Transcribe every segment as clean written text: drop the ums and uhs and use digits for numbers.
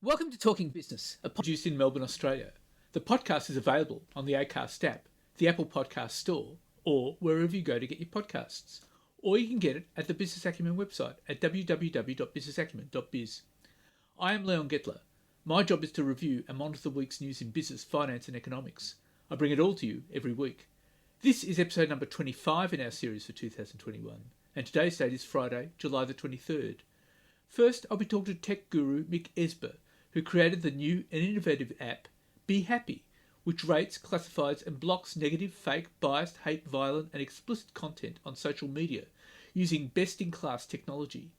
Welcome to Talking Business, a produced in Melbourne, Australia. The podcast is available on the Acast app, the Apple Podcast Store, or wherever you go to get your podcasts. Or you can get it at the Business Acumen website at www.businessacumen.biz. I am Leon Gettler. My job is to review and monitor the week's news in business, finance and economics. I bring it all to you every week. This is episode number 25 in our series for 2021, and today's date is Friday, July the 23rd. First, I'll be talking to tech guru Mick Esber, who created the new and innovative app Be Happy, which rates, classifies and blocks negative, fake, biased, hate, violent and explicit content on social media using best-in-class technology.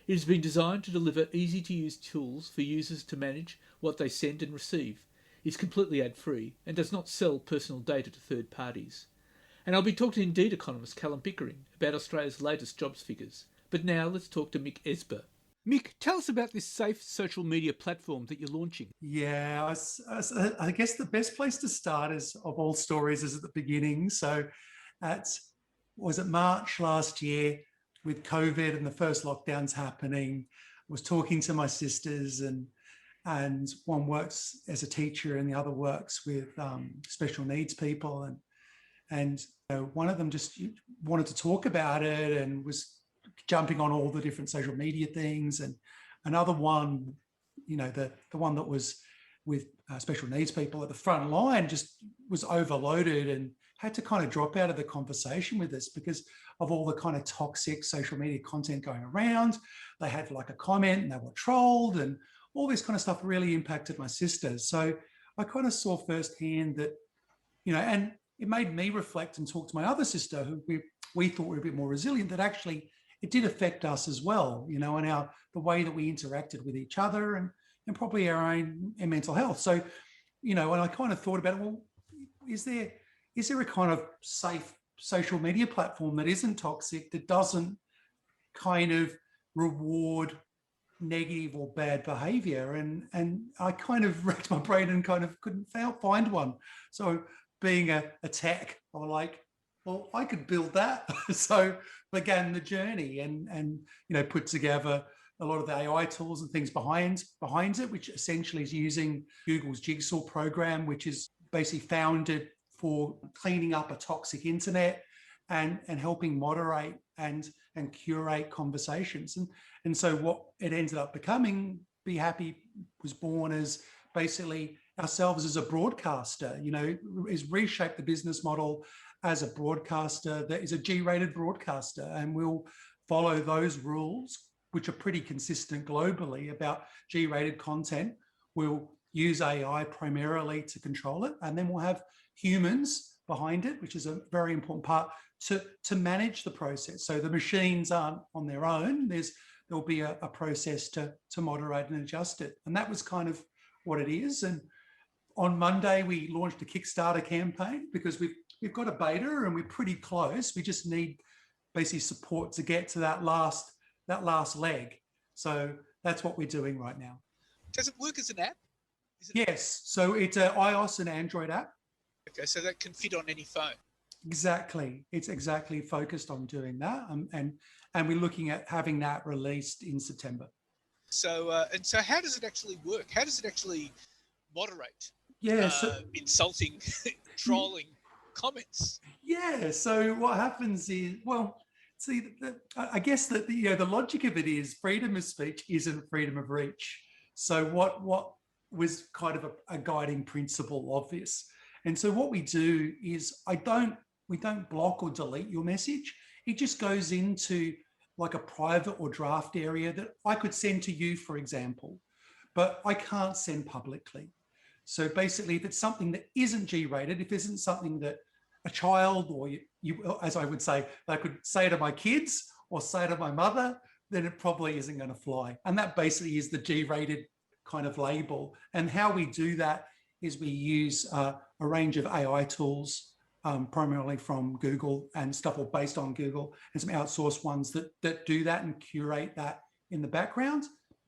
It has been designed to deliver easy-to-use tools for users to manage what they send and receive, is completely ad-free and does not sell personal data to third parties. And I'll be talking to Indeed economist Callum Pickering about Australia's latest jobs figures. But now let's talk to Mick Esber. Mick, tell us about this safe social media platform that you're launching. Yeah, I guess the best place to start is, of all stories, is at the beginning. So was it March last year with COVID and the first lockdowns happening? I was talking to my sisters and one works as a teacher and the other works with special needs people. And one of them just wanted to talk about it and was jumping on all the different social media things, and another one, the one that was with special needs people at the front line just was overloaded and had to kind of drop out of the conversation with us because of all the kind of toxic social media content going around. They had like a comment and they were trolled, and all this kind of stuff really impacted my sister. So I kind of saw firsthand that, and it made me reflect and talk to my other sister, who we thought were a bit more resilient, that actually it did affect us as well, and the way that we interacted with each other and probably our own mental health. So, and I kind of thought about it, well, is there a kind of safe social media platform that isn't toxic, that doesn't kind of reward negative or bad behavior? And I kind of racked my brain and kind of couldn't find one. So being a tech, I was like, well, I could build that. So began the journey and put together a lot of the AI tools and things behind it, which essentially is using Google's Jigsaw program, which is basically founded for cleaning up a toxic internet and helping moderate and curate conversations. And so what it ended up becoming, Be Happy, was born as basically ourselves as a broadcaster, is reshape the business model as a broadcaster that is a G-rated broadcaster, and we'll follow those rules, which are pretty consistent globally about G-rated content. We'll use AI primarily to control it, and then we'll have humans behind it, which is a very important part to manage the process. So the machines aren't on their own. There'll be a process to moderate and adjust it. And that was kind of what it is. And on Monday, we launched a Kickstarter campaign because we've got a beta and we're pretty close. We just need basically support to get to that last leg. So that's what we're doing right now. Does it work as an app? Yes. So it's an iOS and Android app. Okay, so that can fit on any phone. Exactly. It's exactly focused on doing that. And we're looking at having that released in September. So so how does it actually work? How does it actually moderate insulting, trolling comments? Yeah. So what happens is, I guess that the logic of it is freedom of speech isn't freedom of reach. So what was kind of a guiding principle of this? And so what we do is we don't block or delete your message. It just goes into like a private or draft area that I could send to you, for example, but I can't send publicly. So basically, if it's something that isn't G-rated, if it isn't something that a child or you, as I would say, I could say to my kids or say to my mother, then it probably isn't going to fly. And that basically is the G-rated kind of label. And how we do that is we use a range of AI tools, primarily from Google and stuff, or based on Google, and some outsourced ones that do that and curate that in the background.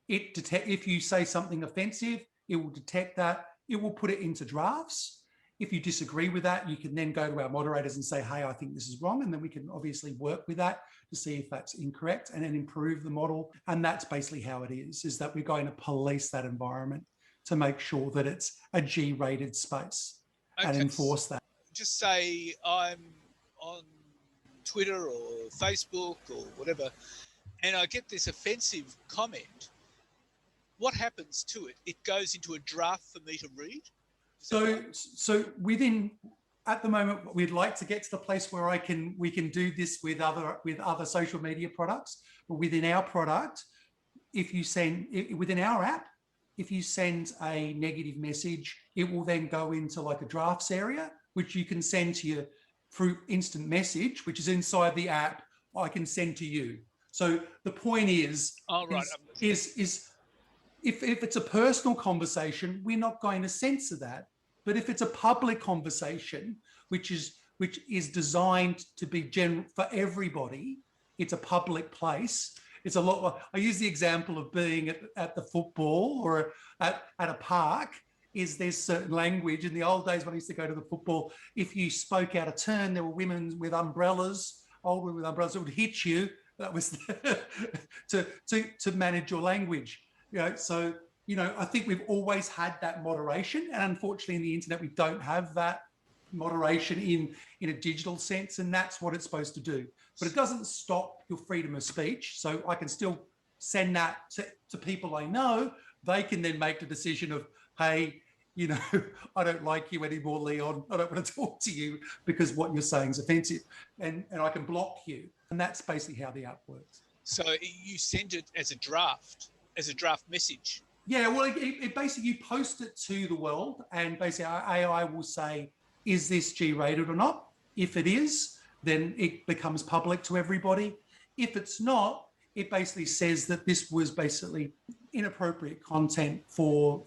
If you say something offensive, it will detect that. It will put it into drafts. If you disagree with that, you can then go to our moderators and say, hey, I think this is wrong. And then we can obviously work with that to see if that's incorrect and then improve the model. And that's basically how it is that we're going to police that environment to make sure that it's a G-rated space and enforce that. Just say I'm on Twitter or Facebook or whatever, and I get this offensive comment. What happens to it? It goes into a draft for me to read? So within, at the moment, we'd like to get to the place where we can do this with other social media products. But within our product, within our app, if you send a negative message, it will then go into like a drafts area, which you can send to you through instant message, which is inside the app. I can send to you. So the point is, if it's a personal conversation, we're not going to censor that. But if it's a public conversation, which is designed to be general for everybody, it's a public place. It's a lot. I use the example of being at the football or at a park. There's certain language. In the old days when I used to go to the football, if you spoke out of turn, there were women with umbrellas, old women with umbrellas that would hit you. That was to manage your language. So I think we've always had that moderation, and unfortunately, in the internet, we don't have that moderation in a digital sense, and that's what it's supposed to do. But it doesn't stop your freedom of speech. So I can still send that to people I know. They can then make the decision of, hey, I don't like you anymore, Leon. I don't want to talk to you because what you're saying is offensive, and I can block you. And that's basically how the app works. So you send it as a draft message. Yeah, well, it basically, you post it to the world, and basically our AI will say, is this G-rated or not? If it is, then it becomes public to everybody. If it's not, it basically says that this was basically inappropriate content for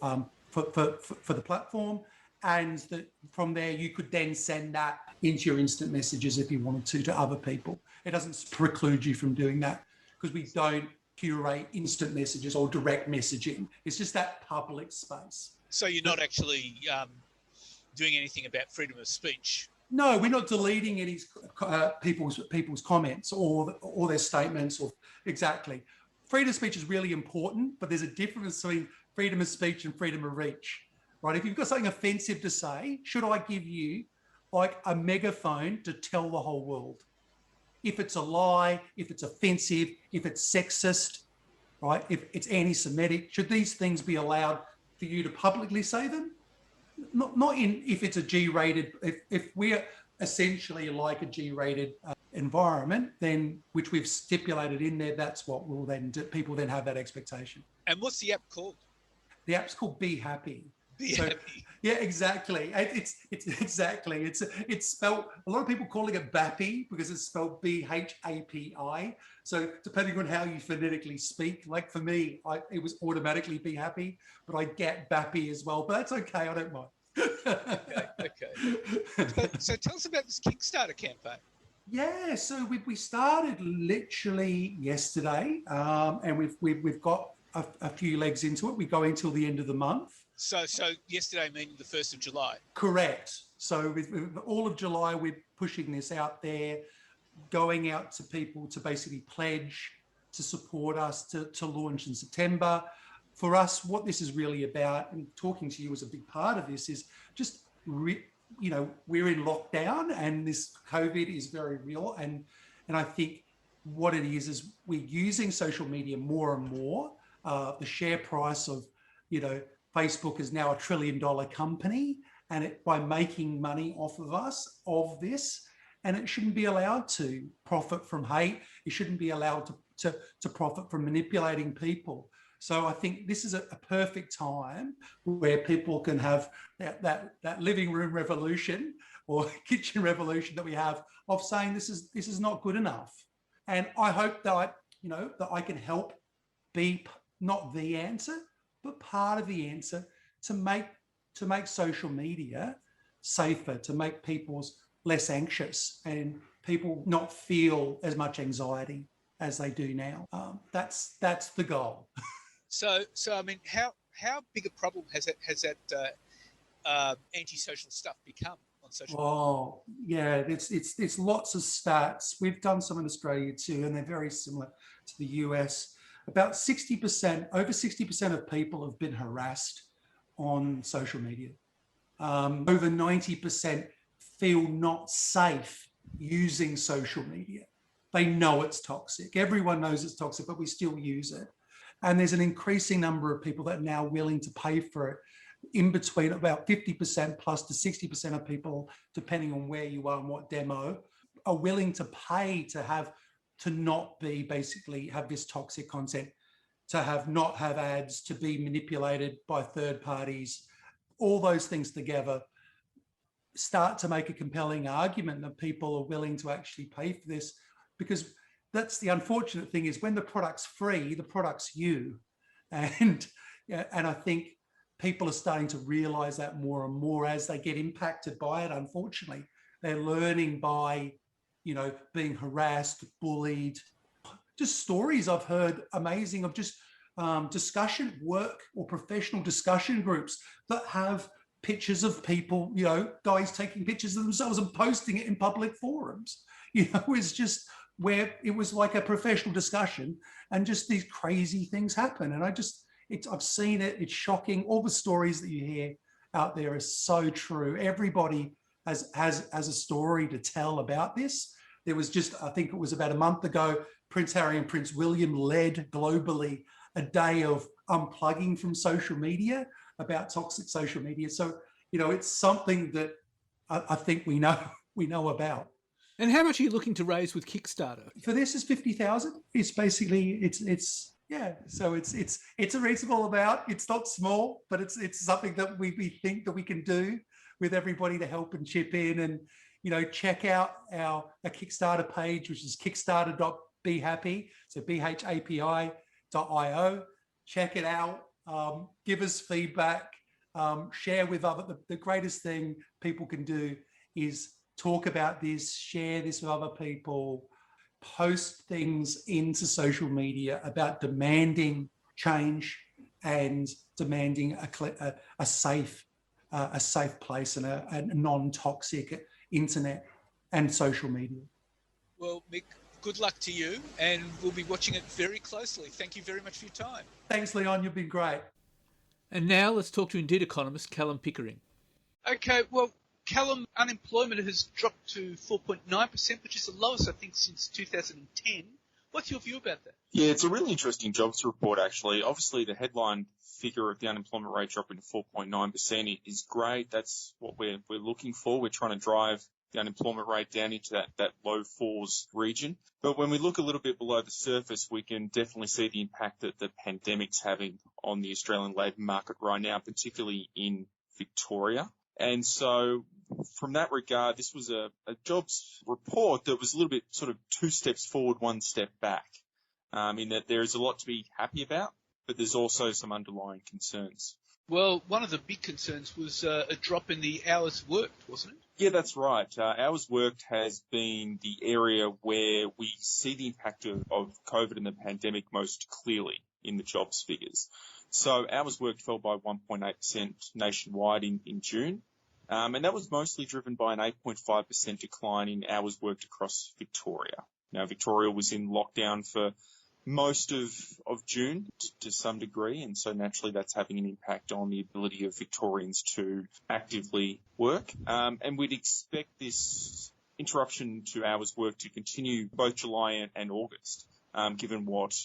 the platform, and that from there you could then send that into your instant messages if you wanted to other people. It doesn't preclude you from doing that because we don't curate instant messages or direct messaging. It's just that public space. So you're not actually doing anything about freedom of speech? No, we're not deleting any people's comments or their statements. Or exactly, freedom of speech is really important, but there's a difference between freedom of speech and freedom of reach, right? If you've got something offensive to say, should I give you like a megaphone to tell the whole world? If it's a lie, if it's offensive, if it's sexist, right? If it's anti-Semitic, should these things be allowed for you to publicly say them? Not if it's a G-rated, if we're essentially like a G-rated environment, then which we've stipulated in there, that's what will then do. People then have that expectation. And what's the app called? The app's called Be Happy. Happy. Yeah, exactly. It's spelled. A lot of people calling it Bappy because it's spelled BHAPI. So depending on how you phonetically speak, like for me, it was automatically Be Happy, but I get Bappy as well. But that's okay. I don't mind. Okay. So tell us about this Kickstarter campaign. Yeah, so we started literally yesterday, and we've got a few legs into it. We go until the end of the month. So yesterday meaning the 1st of July? Correct. So with all of July, we're pushing this out there, going out to people to basically pledge to support us to launch in September. For us, what this is really about, and talking to you as a big part of this, is just, we're in lockdown and this COVID is very real. And I think what it is we're using social media more and more. The share price of, Facebook is now $1 trillion company, and by making money off of this, and it shouldn't be allowed to profit from hate. It shouldn't be allowed to profit from manipulating people. So I think this is a perfect time where people can have that living room revolution or kitchen revolution that we have of saying this is not good enough. And I hope that that I can help be not the answer, but part of the answer to make social media safer, to make people less anxious and people not feel as much anxiety as they do now. That's the goal. So I mean, how big a problem has that antisocial stuff become on social Oh, yeah, it's lots of stats. We've done some in Australia too, and they're very similar to the US. About 60%, over 60% of people have been harassed on social media. Over 90% feel not safe using social media. They know it's toxic. Everyone knows it's toxic, but we still use it. And there's an increasing number of people that are now willing to pay for it. In between about 50% plus to 60% of people, depending on where you are and what demo, are willing to pay to not be basically have this toxic content, to not have ads, to be manipulated by third parties. All those things together start to make a compelling argument that people are willing to actually pay for this, because that's the unfortunate thing is when the product's free, the product's you. And I think people are starting to realize that more and more as they get impacted by it. Unfortunately, they're learning by, being harassed, bullied. Just stories I've heard amazing of just discussion work or professional discussion groups that have pictures of people, guys taking pictures of themselves and posting it in public forums. It's just where it was like a professional discussion and just these crazy things happen. And I've seen it. It's shocking. All the stories that you hear out there are so true. Everybody has a story to tell about this. There was I think it was about a month ago, Prince Harry and Prince William led globally a day of unplugging from social media about toxic social media. So, it's something that I think we know about. And how much are you looking to raise with Kickstarter? For this is 50,000. It's basically yeah. So it's a reasonable amount. It's not small, but it's something that we think that we can do with everybody to help and chip in. And check out our Kickstarter page, which is kickstarter.bhappy. So bhapi.io. Check it out. Give us feedback. Share with others. The greatest thing people can do is talk about this, share this with other people, post things into social media about demanding change and demanding a safe place and a non-toxic internet and social media. Well, Mick, good luck to you, and we'll be watching it very closely. Thank you very much for your time. Thanks, Leon. You've been great. And now let's talk to Indeed economist Callum Pickering. Okay, well, Callum, unemployment has dropped to 4.9%, which is the lowest, I think, since 2010. What's your view about that? Yeah, it's a really interesting jobs report, actually. Obviously, the headline figure of the unemployment rate dropping to 4.9% is great. That's what we're looking for. We're trying to drive the unemployment rate down into that low fours region. But when we look a little bit below the surface, we can definitely see the impact that the pandemic's having on the Australian labour market right now, particularly in Victoria. And so from that regard, this was a jobs report that was a little bit sort of 2 steps forward, 1 step back, in that there is a lot to be happy about, but there's also some underlying concerns. Well, one of the big concerns was a drop in the hours worked, wasn't it? Yeah, that's right. Hours worked has been the area where we see the impact of COVID and the pandemic most clearly in the jobs figures. So hours worked fell by 1.8% nationwide in June. And that was mostly driven by an 8.5% decline in hours worked across Victoria. Now, Victoria was in lockdown for most of June to some degree, and so naturally that's having an impact on the ability of Victorians to actively work. And we'd expect this interruption to hours worked to continue both July and August, given what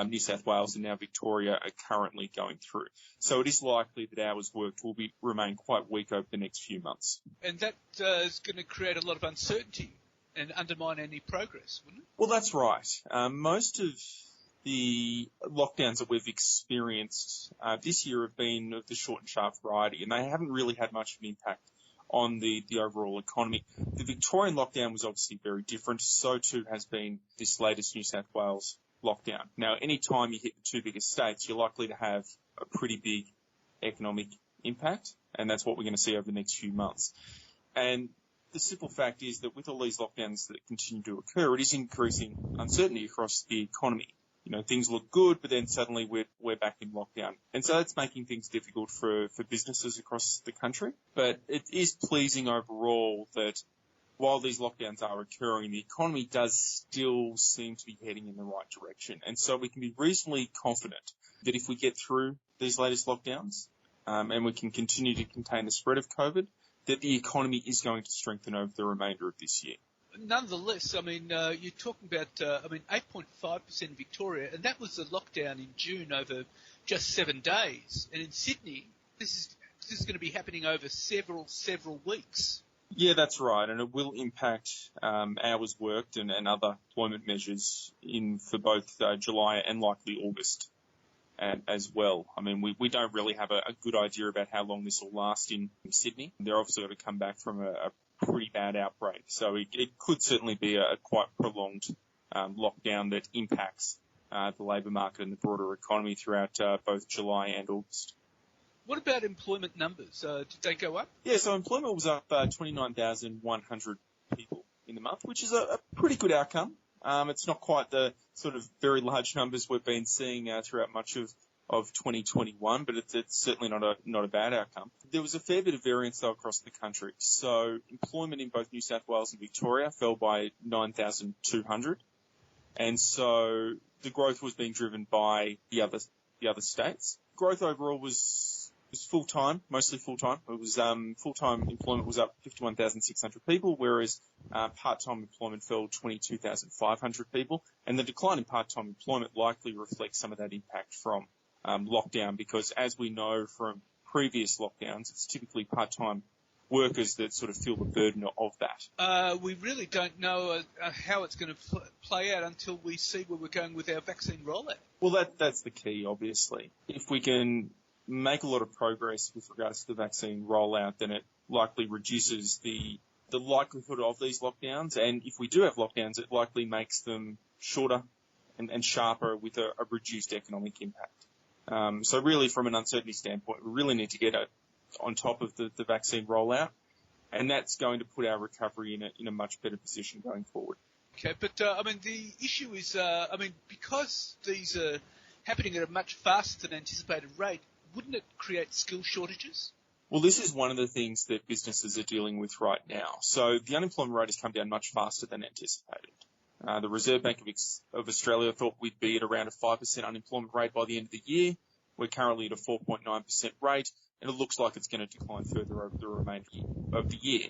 New South Wales and now Victoria are currently going through. So it is likely that hours worked will remain quite weak over the next few months. And that is going to create a lot of uncertainty and undermine any progress, wouldn't it? Well, that's right. Most of the lockdowns that we've experienced this year have been of the short and sharp variety, and they haven't really had much of an impact on the overall economy. The Victorian lockdown was obviously very different. So too has been this latest New South Wales lockdown. Now, any time you hit the 2 biggest states, you're likely to have a pretty big economic impact, and that's what we're going to see over the next few months. And the simple fact is that with all these lockdowns that continue to occur, it is increasing uncertainty across the economy. things look good, but then suddenly we're back in lockdown. And so that's making things difficult for businesses across the country. But it is pleasing overall that while these lockdowns are occurring, the economy does still seem to be heading in the right direction. And so we can be reasonably confident that if we get through these latest lockdowns, and we can continue to contain the spread of COVID, that the economy is going to strengthen over the remainder of this year. Nonetheless, I mean, you're talking about, 8.5% in Victoria, and that was a lockdown in June over just 7 days. And in Sydney, this is going to be happening over several weeks. Yeah, that's right, and it will impact hours worked and other employment measures for both July and likely August as well. I mean, we don't really have a good idea about how long this will last in Sydney. They're obviously going to come back from a pretty bad outbreak, so it could certainly be a quite prolonged lockdown that impacts the labour market and the broader economy throughout both July and August. What about employment numbers? Did they go up? Yeah, so employment was up 29,100 people in the month, which is a pretty good outcome. It's not quite the sort of very large numbers we've been seeing throughout much of 2021, but it's certainly not a bad outcome. There was a fair bit of variance though across the country. So employment in both New South Wales and Victoria fell by 9,200, and so the growth was being driven by the other states. Growth overall was full-time, mostly full-time. It was full-time employment was up 51,600 people, whereas part-time employment fell 22,500 people. And the decline in part-time employment likely reflects some of that impact from lockdown, because as we know from previous lockdowns, it's typically part-time workers that sort of feel the burden of that. We really don't know how it's going to play out until we see where we're going with our vaccine rollout. Well, that's the key, obviously. If we can make a lot of progress with regards to the vaccine rollout, then it likely reduces the likelihood of these lockdowns. And if we do have lockdowns, it likely makes them shorter and sharper with a reduced economic impact. So really, from an uncertainty standpoint, we really need to get on top of the vaccine rollout, and that's going to put our recovery in a much better position going forward. Okay, but the issue is, because these are happening at a much faster than anticipated rate, wouldn't it create skill shortages? Well, this is one of the things that businesses are dealing with right now. So the unemployment rate has come down much faster than anticipated. The Reserve Bank of Australia thought we'd be at around a 5% unemployment rate by the end of the year. We're currently at a 4.9% rate, and it looks like it's going to decline further over the remainder of the year.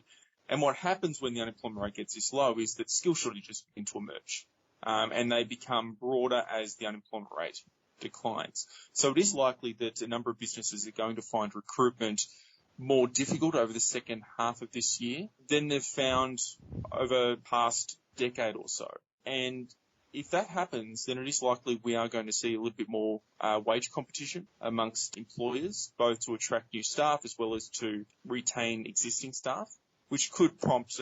And what happens when the unemployment rate gets this low is that skill shortages begin to emerge, and they become broader as the unemployment rate declines. So it is likely that a number of businesses are going to find recruitment more difficult over the second half of this year than they've found over the past decade or so. And if that happens, then it is likely we are going to see a little bit more wage competition amongst employers, both to attract new staff as well as to retain existing staff, which could prompt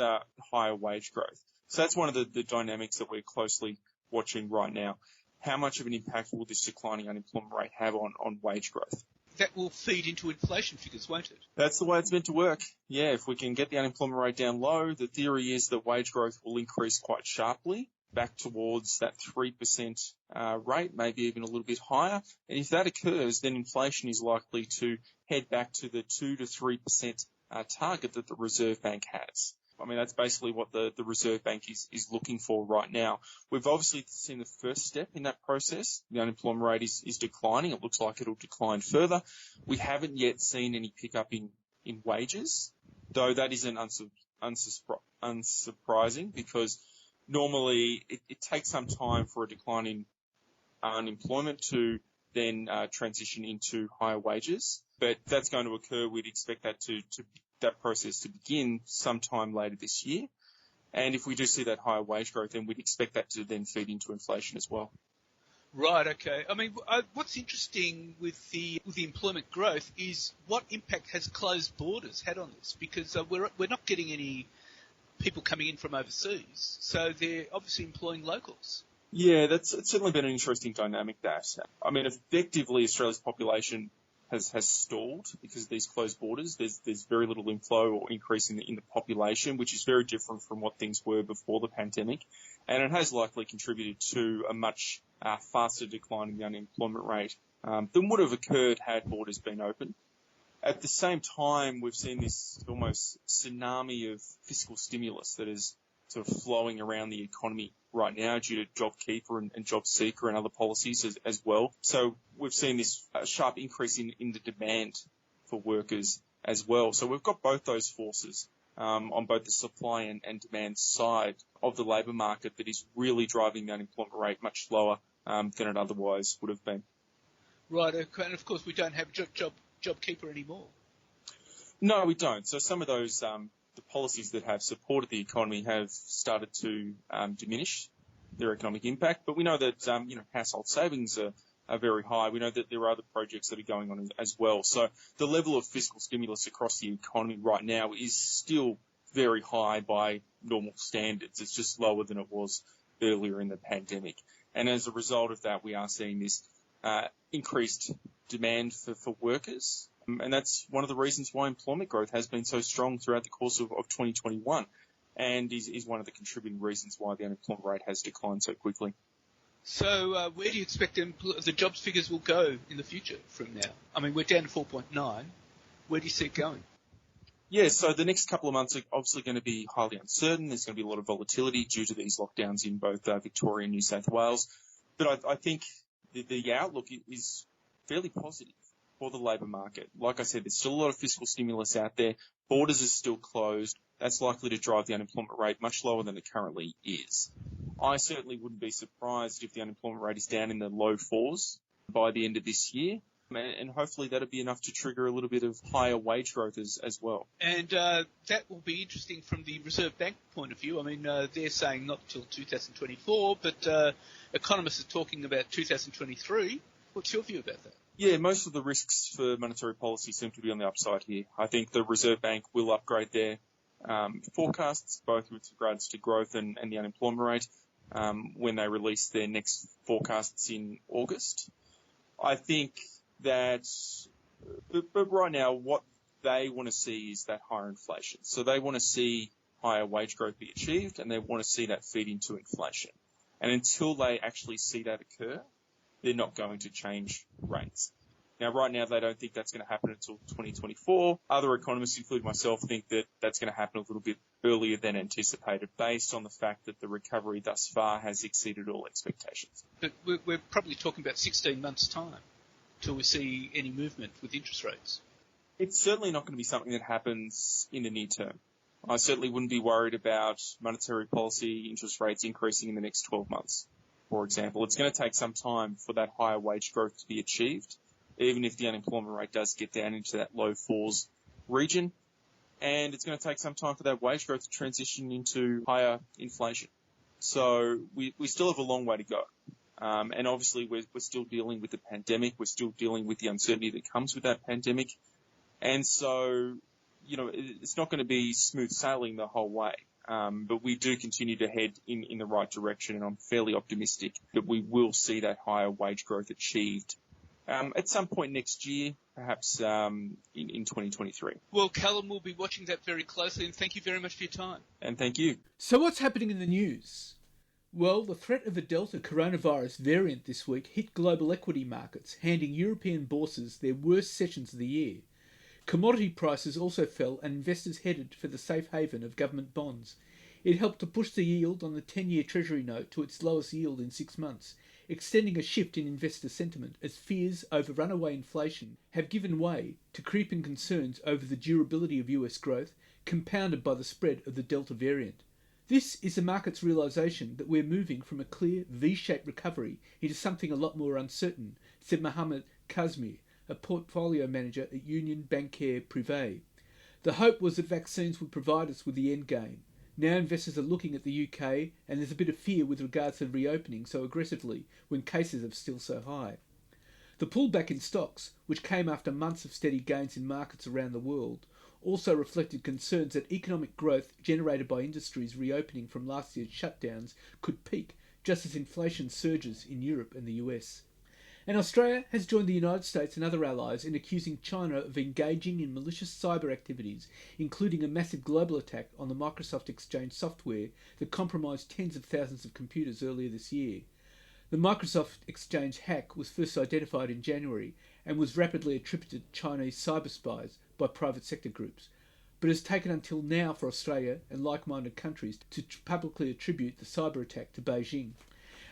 higher wage growth. So that's one of the dynamics that we're closely watching right now. How much of an impact will this declining unemployment rate have on wage growth? That will feed into inflation figures, won't it? That's the way it's meant to work. Yeah, if we can get the unemployment rate down low, the theory is that wage growth will increase quite sharply back towards that 3% rate, maybe even a little bit higher. And if that occurs, then inflation is likely to head back to the 2 to 3% target that the Reserve Bank has. I mean, that's basically what the Reserve Bank is looking for right now. We've obviously seen the first step in that process. The unemployment rate is declining. It looks like it'll decline further. We haven't yet seen any pickup in wages, though that isn't unsurprising, because normally it takes some time for a decline in unemployment to then transition into higher wages. But that's going to occur. We'd expect that that process to begin sometime later this year. And if we do see that higher wage growth, then we'd expect that to then feed into inflation as well. Right, okay. I mean, what's interesting with the employment growth is what impact has closed borders had on this, because we're not getting any people coming in from overseas, so they're obviously employing locals. Yeah, it's certainly been an interesting dynamic, that. I mean, effectively, Australia's population has stalled because of these closed borders. There's very little inflow or increase in the population, which is very different from what things were before the pandemic. And it has likely contributed to a much faster decline in the unemployment rate than would have occurred had borders been open. At the same time, we've seen this almost tsunami of fiscal stimulus that is sort of flowing around the economy right now due to JobKeeper and JobSeeker and other policies as well. So we've seen this sharp increase in the demand for workers as well. So we've got both those forces on both the supply and demand side of the labour market that is really driving the unemployment rate much lower than it otherwise would have been. Right, and of course we don't have JobKeeper anymore. No, we don't. So some of those the policies that have supported the economy have started to diminish their economic impact. But we know that household savings are very high. We know that there are other projects that are going on as well. So the level of fiscal stimulus across the economy right now is still very high by normal standards. It's just lower than it was earlier in the pandemic. And as a result of that, we are seeing this increased demand for workers. And that's one of the reasons why employment growth has been so strong throughout the course of 2021 and is one of the contributing reasons why the unemployment rate has declined so quickly. So where do you expect the jobs figures will go in the future from now? I mean, we're down to 4.9. Where do you see it going? Yeah, so the next couple of months are obviously going to be highly uncertain. There's going to be a lot of volatility due to these lockdowns in both Victoria and New South Wales. But I think the outlook is fairly positive for the labour market. Like I said, there's still a lot of fiscal stimulus out there. Borders are still closed. That's likely to drive the unemployment rate much lower than it currently is. I certainly wouldn't be surprised if the unemployment rate is down in the low fours by the end of this year. And hopefully that'll be enough to trigger a little bit of higher wage growth as well. And that will be interesting from the Reserve Bank point of view. I mean, they're saying not till 2024, but economists are talking about 2023. What's your view about that? Yeah, most of the risks for monetary policy seem to be on the upside here. I think the Reserve Bank will upgrade their forecasts, both with regards to growth and the unemployment rate, when they release their next forecasts in August. I think that, but right now, what they want to see is that higher inflation. So they want to see higher wage growth be achieved, and they want to see that feed into inflation. And until they actually see that occur, they're not going to change rates. Now, right now, they don't think that's going to happen until 2024. Other economists, including myself, think that that's going to happen a little bit earlier than anticipated, based on the fact that the recovery thus far has exceeded all expectations. But we're probably talking about 16 months' time till we see any movement with interest rates. It's certainly not going to be something that happens in the near term. I certainly wouldn't be worried about monetary policy interest rates increasing in the next 12 months. For example, it's going to take some time for that higher wage growth to be achieved, even if the unemployment rate does get down into that low fours region. And it's going to take some time for that wage growth to transition into higher inflation. So we still have a long way to go. And obviously we're still dealing with the pandemic. We're still dealing with the uncertainty that comes with that pandemic. And so, it's not going to be smooth sailing the whole way. But we do continue to head in the right direction, and I'm fairly optimistic that we will see that higher wage growth achieved at some point next year, perhaps in 2023. Well, Callum will be watching that very closely, and thank you very much for your time. And thank you. So what's happening in the news? Well, the threat of a Delta coronavirus variant this week hit global equity markets, handing European bourses their worst sessions of the year. Commodity prices also fell and investors headed for the safe haven of government bonds. It helped to push the yield on the 10-year Treasury note to its lowest yield in 6 months, extending a shift in investor sentiment as fears over runaway inflation have given way to creeping concerns over the durability of US growth, compounded by the spread of the Delta variant. This is the market's realisation that we're moving from a clear V-shaped recovery into something a lot more uncertain, said Mohammed Kazmi, a portfolio manager at Union Bancaire Privée. The hope was that vaccines would provide us with the end game. Now investors are looking at the UK, and there's a bit of fear with regards to reopening so aggressively when cases are still so high. The pullback in stocks, which came after months of steady gains in markets around the world, also reflected concerns that economic growth generated by industries reopening from last year's shutdowns could peak just as inflation surges in Europe and the US. And Australia has joined the United States and other allies in accusing China of engaging in malicious cyber activities, including a massive global attack on the Microsoft Exchange software that compromised tens of thousands of computers earlier this year. The Microsoft Exchange hack was first identified in January and was rapidly attributed to Chinese cyber spies by private sector groups, but it has taken until now for Australia and like-minded countries to publicly attribute the cyber attack to Beijing.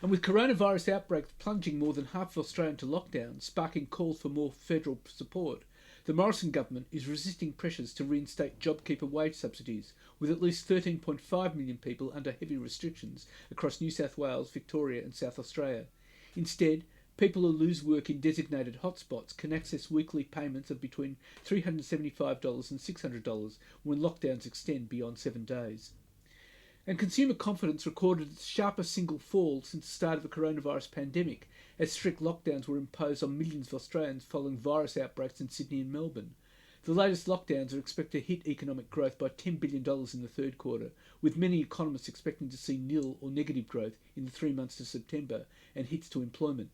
And with coronavirus outbreaks plunging more than half of Australia into lockdown, sparking calls for more federal support, the Morrison government is resisting pressures to reinstate JobKeeper wage subsidies, with at least 13.5 million people under heavy restrictions across New South Wales, Victoria and South Australia. Instead, people who lose work in designated hotspots can access weekly payments of between $375 and $600 when lockdowns extend beyond 7 days. And consumer confidence recorded its sharpest single fall since the start of the coronavirus pandemic, as strict lockdowns were imposed on millions of Australians following virus outbreaks in Sydney and Melbourne. The latest lockdowns are expected to hit economic growth by $10 billion in the third quarter, with many economists expecting to see nil or negative growth in the 3 months to September and hits to employment.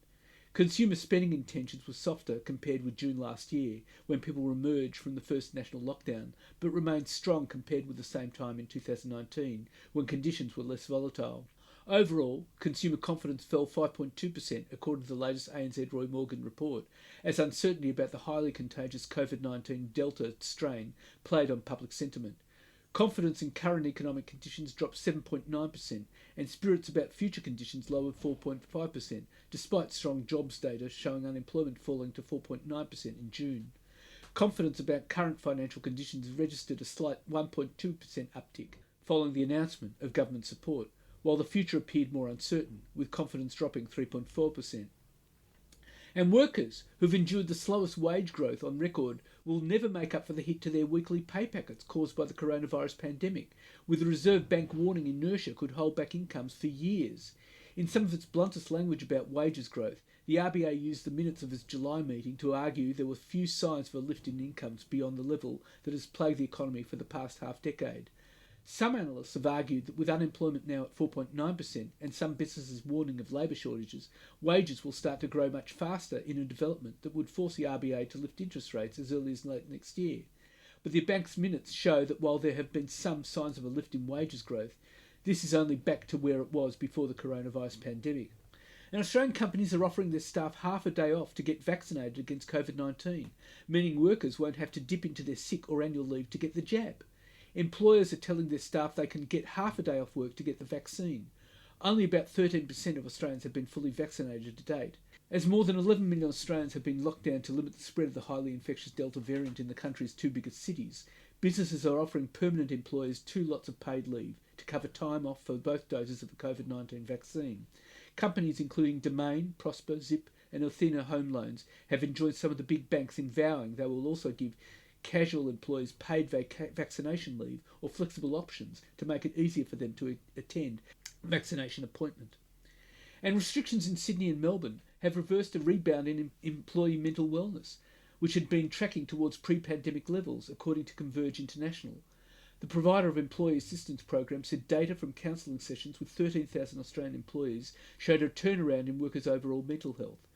Consumer spending intentions were softer compared with June last year, when people emerged from the first national lockdown, but remained strong compared with the same time in 2019, when conditions were less volatile. Overall, consumer confidence fell 5.2% according to the latest ANZ Roy Morgan report, as uncertainty about the highly contagious COVID-19 Delta strain played on public sentiment. Confidence in current economic conditions dropped 7.9%, and spirits about future conditions lowered 4.5%, despite strong jobs data showing unemployment falling to 4.9% in June. Confidence about current financial conditions registered a slight 1.2% uptick following the announcement of government support, while the future appeared more uncertain, with confidence dropping 3.4%. And workers, who've endured the slowest wage growth on record, will never make up for the hit to their weekly pay packets caused by the coronavirus pandemic, with the Reserve Bank warning inertia could hold back incomes for years. In some of its bluntest language about wages growth, the RBA used the minutes of its July meeting to argue there were few signs of a lift in incomes beyond the level that has plagued the economy for the past half-decade. Some analysts have argued that with unemployment now at 4.9% and some businesses warning of labour shortages, wages will start to grow much faster in a development that would force the RBA to lift interest rates as early as late next year. But the bank's minutes show that while there have been some signs of a lift in wages growth, this is only back to where it was before the coronavirus pandemic. And Australian companies are offering their staff half a day off to get vaccinated against COVID-19, meaning workers won't have to dip into their sick or annual leave to get the jab. Employers are telling their staff they can get half a day off work to get the vaccine. Only about 13% of Australians have been fully vaccinated to date. As more than 11 million Australians have been locked down to limit the spread of the highly infectious Delta variant in the country's two biggest cities, businesses are offering permanent employees 2 lots of paid leave to cover time off for both doses of the COVID-19 vaccine. Companies including Domain, Prosper, Zip and Athena Home Loans have joined some of the big banks in vowing they will also give casual employees paid vaccination leave or flexible options to make it easier for them to attend vaccination appointment. And restrictions in Sydney and Melbourne have reversed a rebound in employee mental wellness, which had been tracking towards pre-pandemic levels, according to Converge International. The provider of employee assistance programs said data from counselling sessions with 13,000 Australian employees showed a turnaround in workers' overall mental health.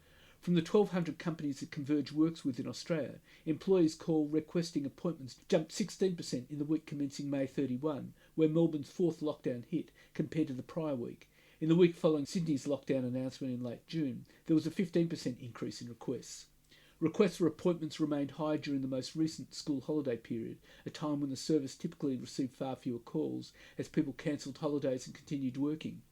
From the 1,200 companies that Converge works with in Australia, employees call requesting appointments jumped 16% in the week commencing May 31, where Melbourne's fourth lockdown hit, compared to the prior week. In the week following Sydney's lockdown announcement in late June, there was a 15% increase in requests. Requests for appointments remained high during the most recent school holiday period, a time when the service typically received far fewer calls as people cancelled holidays and continued working.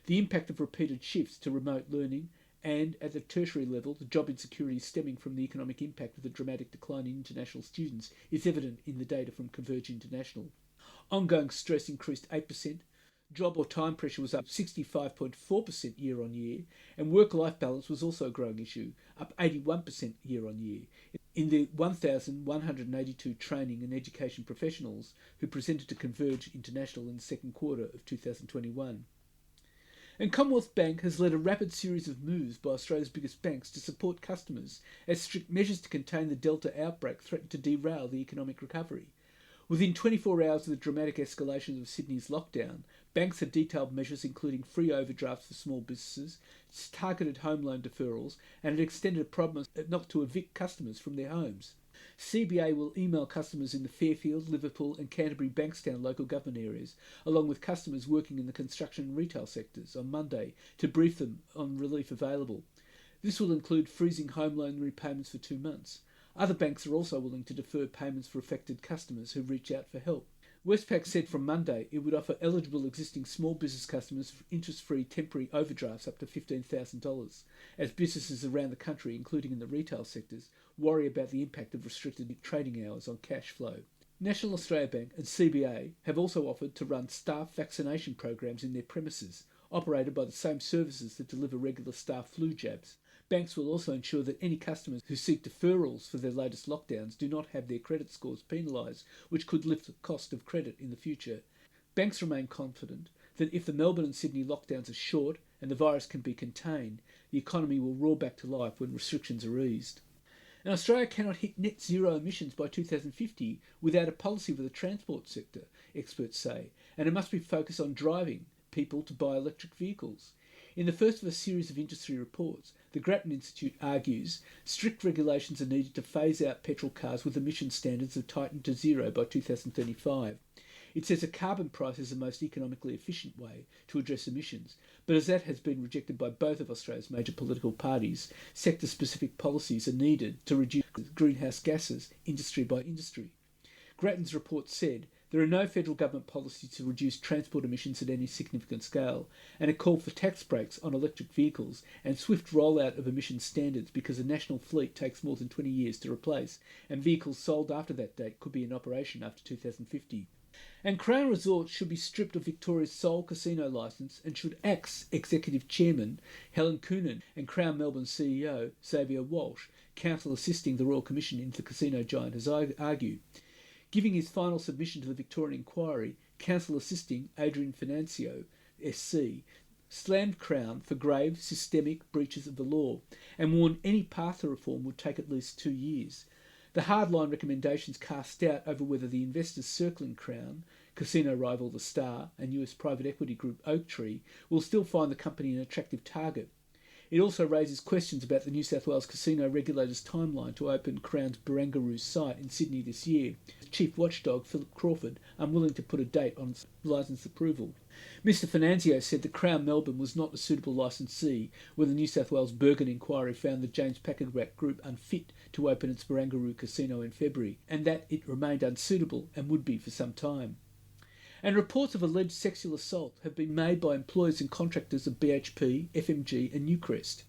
The impact of repeated shifts to remote learning and, at the tertiary level, the job insecurity stemming from the economic impact of the dramatic decline in international students is evident in the data from Converge International. Ongoing stress increased 8%, job or time pressure was up 65.4% year on year, and work-life balance was also a growing issue, up 81% year on year. In the 1,182 training and education professionals who presented to Converge International in the second quarter of 2021. And Commonwealth Bank has led a rapid series of moves by Australia's biggest banks to support customers as strict measures to contain the Delta outbreak threaten to derail the economic recovery. Within 24 hours of the dramatic escalation of Sydney's lockdown, banks had detailed measures including free overdrafts for small businesses, targeted home loan deferrals, and had extended a promise not to evict customers from their homes. CBA will email customers in the Fairfield, Liverpool and Canterbury Bankstown local government areas, along with customers working in the construction and retail sectors, on Monday to brief them on relief available. This will include freezing home loan repayments for 2 months. Other banks are also willing to defer payments for affected customers who reach out for help. Westpac said from Monday it would offer eligible existing small business customers interest-free temporary overdrafts up to $15,000, as businesses around the country, including in the retail sectors, worry about the impact of restricted trading hours on cash flow. National Australia Bank and CBA have also offered to run staff vaccination programs in their premises, operated by the same services that deliver regular staff flu jabs. Banks will also ensure that any customers who seek deferrals for their latest lockdowns do not have their credit scores penalised, which could lift the cost of credit in the future. Banks remain confident that if the Melbourne and Sydney lockdowns are short and the virus can be contained, the economy will roar back to life when restrictions are eased. And Australia cannot hit net zero emissions by 2050 without a policy for the transport sector, experts say, and it must be focused on driving people to buy electric vehicles. In the first of a series of industry reports, the Grattan Institute argues strict regulations are needed to phase out petrol cars with emission standards of tightened to zero by 2035. It says a carbon price is the most economically efficient way to address emissions, but as that has been rejected by both of Australia's major political parties, sector-specific policies are needed to reduce greenhouse gases industry by industry. Grattan's report said there are no federal government policies to reduce transport emissions at any significant scale, and it called for tax breaks on electric vehicles and swift rollout of emission standards because a national fleet takes more than 20 years to replace, and vehicles sold after that date could be in operation after 2050. And Crown Resorts should be stripped of Victoria's sole casino licence and should ACT's Executive Chairman Helen Coonan and Crown Melbourne CEO Xavier Walsh counsel assisting the Royal Commission into the casino giant has argued. Giving his final submission to the Victorian inquiry, counsel assisting Adrian Financio, SC, slammed Crown for grave systemic breaches of the law and warned any path to reform would take at least 2 years. The hardline recommendations cast doubt over whether the investors circling Crown, casino rival The Star and US private equity group Oaktree, will still find the company an attractive target. It also raises questions about the New South Wales casino regulator's timeline to open Crown's Barangaroo site in Sydney this year. Chief Watchdog Philip Crawford unwilling to put a date on licence approval. Mr Financio said that Crown Melbourne was not a suitable licensee when the New South Wales Bergen inquiry found the James Packard Group unfit to open its Barangaroo casino in February, and that it remained unsuitable and would be for some time. And reports of alleged sexual assault have been made by employees and contractors of BHP, FMG and Newcrest.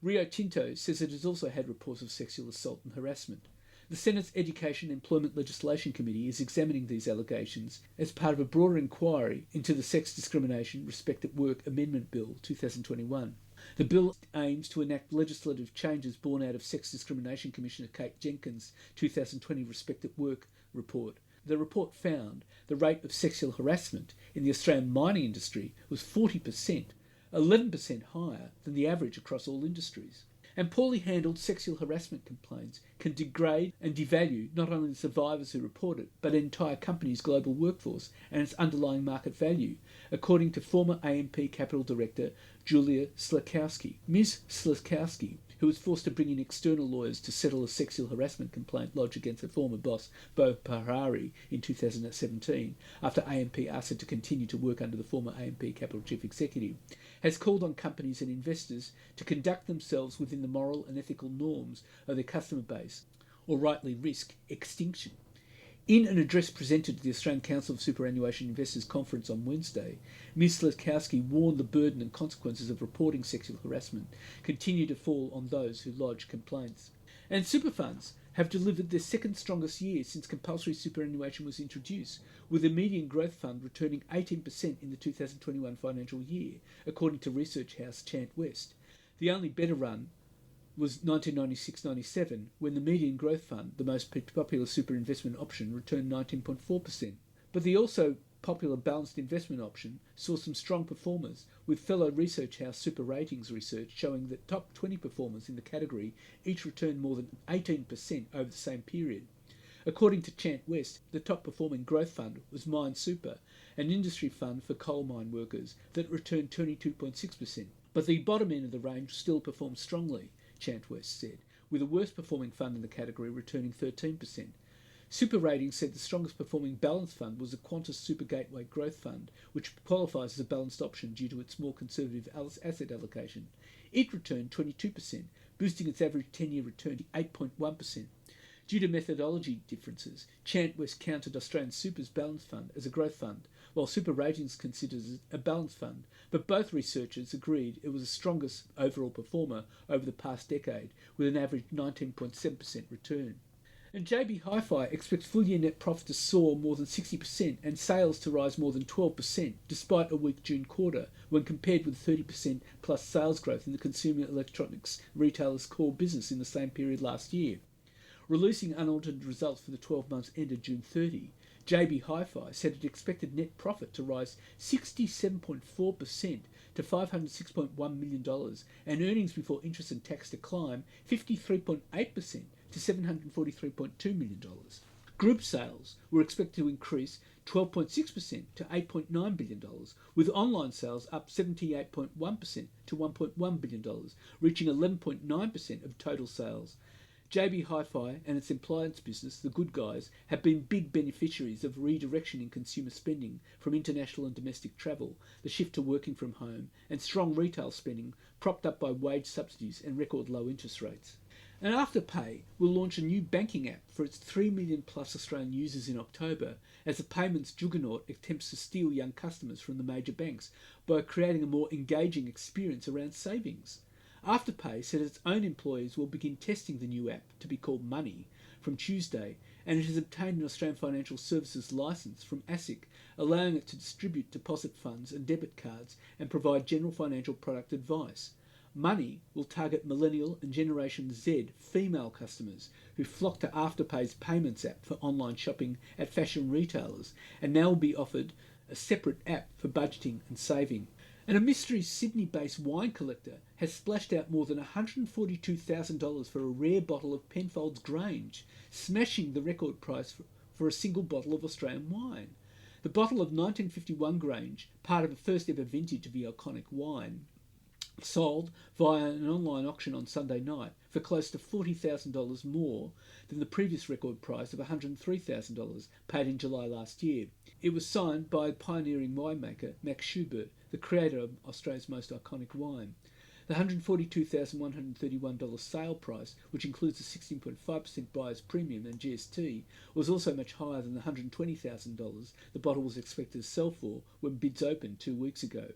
Rio Tinto says it has also had reports of sexual assault and harassment. The Senate's Education and Employment Legislation Committee is examining these allegations as part of a broader inquiry into the Sex Discrimination Respect at Work Amendment Bill 2021. The bill aims to enact legislative changes born out of Sex Discrimination Commissioner Kate Jenkins' 2020 Respect at Work report. The report found the rate of sexual harassment in the Australian mining industry was 40%, 11% higher than the average across all industries. And poorly handled sexual harassment complaints can degrade and devalue not only the survivors who report it, but an entire company's global workforce and its underlying market value, according to former AMP Capital Director Julia Slakowski. Ms. Slakowski, who was forced to bring in external lawyers to settle a sexual harassment complaint lodged against her former boss, Bo Parari, in 2017, after AMP asked her to continue to work under the former AMP Capital Chief Executive, has called on companies and investors to conduct themselves within the moral and ethical norms of their customer base, or rightly risk extinction. In an address presented to the Australian Council of Superannuation Investors Conference on Wednesday, Ms Slakowski warned the burden and consequences of reporting sexual harassment continue to fall on those who lodge complaints. And super funds have delivered their second strongest year since compulsory superannuation was introduced, with the median growth fund returning 18% in the 2021 financial year, according to research house Chant West. The only better run was 1996-97, when the median growth fund, the most popular super investment option, returned 19.4%. But the also popular balanced investment option saw some strong performers, with fellow research house Super Ratings research showing that top 20 performers in the category each returned more than 18% over the same period. According to Chant West, the top performing growth fund was Mine Super, an industry fund for coal mine workers that returned 22.6%. But the bottom end of the range still performed strongly, Chant West said, with the worst performing fund in the category returning 13%. Super Ratings said the strongest performing balanced fund was the Qantas Super Gateway Growth Fund, which qualifies as a balanced option due to its more conservative asset allocation. It returned 22%, boosting its average 10-year return to 8.1%. Due to methodology differences, Chant West counted Australian Super's balanced fund as a growth fund, while Super Ratings considers it a balanced fund, but both researchers agreed it was the strongest overall performer over the past decade, with an average 19.7% return. And JB Hi-Fi expects full-year net profit to soar more than 60% and sales to rise more than 12%, despite a weak June quarter, when compared with 30% plus sales growth in the consumer electronics retailer's core business in the same period last year. Releasing unaudited results for the 12 months ended June 30, JB Hi-Fi said it expected net profit to rise 67.4% to $506.1 million and earnings before interest and tax to climb 53.8% to $743.2 million. Group sales were expected to increase 12.6% to $8.9 billion, with online sales up 78.1% to $1.1 billion, reaching 11.9% of total sales. JB Hi-Fi and its appliance business, The Good Guys, have been big beneficiaries of redirection in consumer spending from international and domestic travel, the shift to working from home, and strong retail spending propped up by wage subsidies and record low interest rates. And Afterpay will launch a new banking app for its 3 million plus Australian users in October, as the payments juggernaut attempts to steal young customers from the major banks by creating a more engaging experience around savings. Afterpay said its own employees will begin testing the new app, to be called Money, from Tuesday, and it has obtained an Australian Financial Services licence from ASIC, allowing it to distribute deposit funds and debit cards and provide general financial product advice. Money will target Millennial and Generation Z female customers who flock to Afterpay's payments app for online shopping at fashion retailers, and now will be offered a separate app for budgeting and saving. And a mystery Sydney-based wine collector has splashed out more than $142,000 for a rare bottle of Penfolds Grange, smashing the record price for a single bottle of Australian wine. The bottle of 1951 Grange, part of the first ever vintage of the iconic wine, sold via an online auction on Sunday night for close to $40,000 more than the previous record price of $103,000 paid in July last year. It was signed by pioneering winemaker Max Schubert, the creator of Australia's most iconic wine. The $142,131 sale price, which includes a 16.5% buyer's premium and GST, was also much higher than the $120,000 the bottle was expected to sell for when bids opened 2 weeks ago.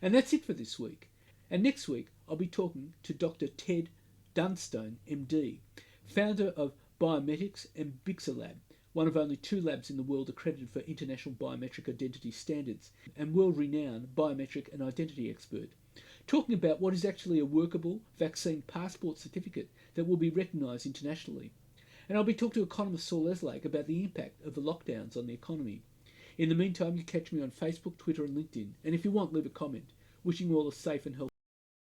And that's it for this week. And next week, I'll be talking to Dr. Ted Dunstone, MD, founder of Biometrics and Bixalab, one of only 2 labs in the world accredited for international biometric identity standards, and world-renowned biometric and identity expert, talking about what is actually a workable vaccine passport certificate that will be recognised internationally. And I'll be talking to economist Saul Eslake about the impact of the lockdowns on the economy. In the meantime, you catch me on Facebook, Twitter and LinkedIn, and if you want, leave a comment. Wishing you all a safe and healthy